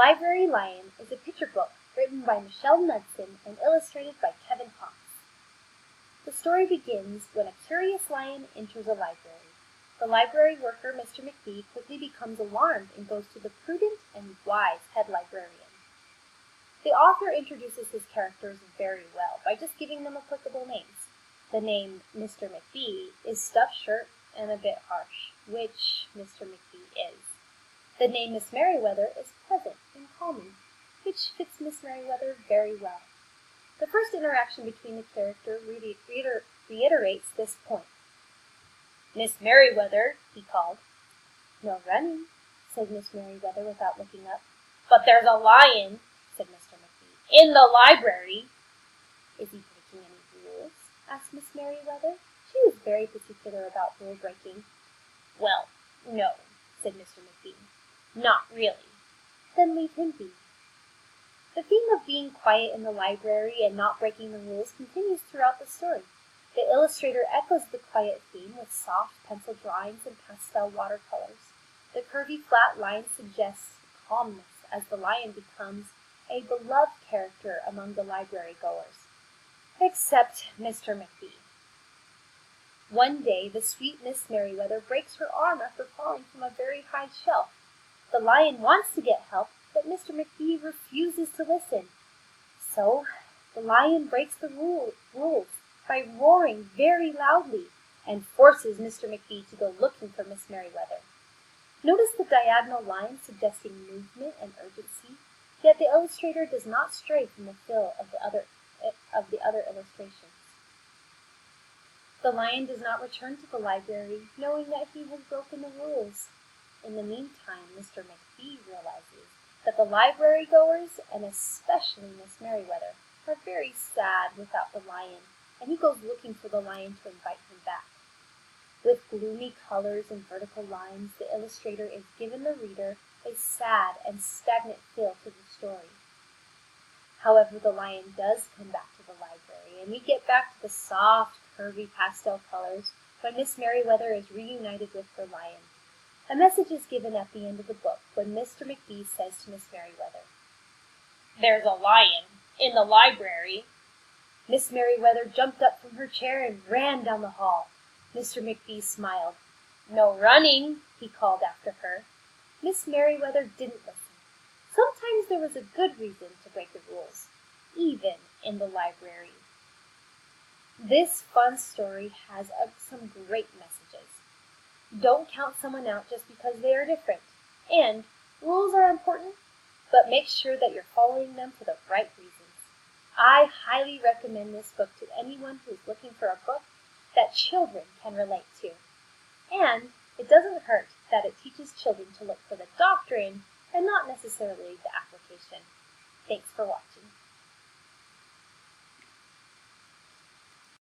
Library Lion is a picture book written by Michelle Knudsen and illustrated by Kevin Hawks. The story begins when a curious lion enters a library. The library worker, Mr. McBee, quickly becomes alarmed and goes to the prudent and wise head librarian. The author introduces his characters very well by just giving them applicable names. The name Mr. McBee is stuffed shirt and a bit harsh, which Mr. McBee is. The name Miss Merriweather is pleasant and calming, which fits Miss Merriweather very well. The first interaction between the character reiterates this point. "Miss Merriweather," he called. "No running," said Miss Merriweather without looking up. "But there's a lion," said Mr. McBee, "in the library." "Is he breaking any rules?" asked Miss Merriweather. She was very particular about rule breaking. "Well, no," said Mr. McBee. "Not really." "Then leave him be." The theme of being quiet in the library and not breaking the rules continues throughout the story. The illustrator echoes the quiet theme with soft pencil drawings and pastel watercolors. The curvy flat line suggests calmness as the lion becomes a beloved character among the library goers. Except Mr. McBee. One day, the sweet Miss Merriweather breaks her arm after falling from a very high shelf. The lion wants to get help, but Mr. McBee refuses to listen. So, the lion breaks the rules by roaring very loudly and forces Mr. McBee to go looking for Miss Merriweather. Notice the diagonal line suggesting movement and urgency, yet the illustrator does not stray from the feel of the other illustrations. The lion does not return to the library, knowing that he has broken the rules. In the meantime, Mr. McBee realizes that the library goers, and especially Miss Merriweather, are very sad without the lion, and he goes looking for the lion to invite him back. With gloomy colors and vertical lines, the illustrator is giving the reader a sad and stagnant feel to the story. However, the lion does come back to the library, and we get back to the soft, curvy pastel colors when Miss Merriweather is reunited with her lion. A message is given at the end of the book when Mr. McBee says to Miss Merriweather, "There's a lion in the library." Miss Merriweather jumped up from her chair and ran down the hall. Mr. McBee smiled. "No running," he called after her. Miss Merriweather didn't listen. Sometimes there was a good reason to break the rules, even in the library. This fun story has some great messages. Don't count someone out just because they are different. And rules are important, but make sure that you're following them for the right reasons. I highly recommend this book to anyone who is looking for a book that children can relate to. And it doesn't hurt that it teaches children to look for the doctrine and not necessarily the application. Thanks for watching.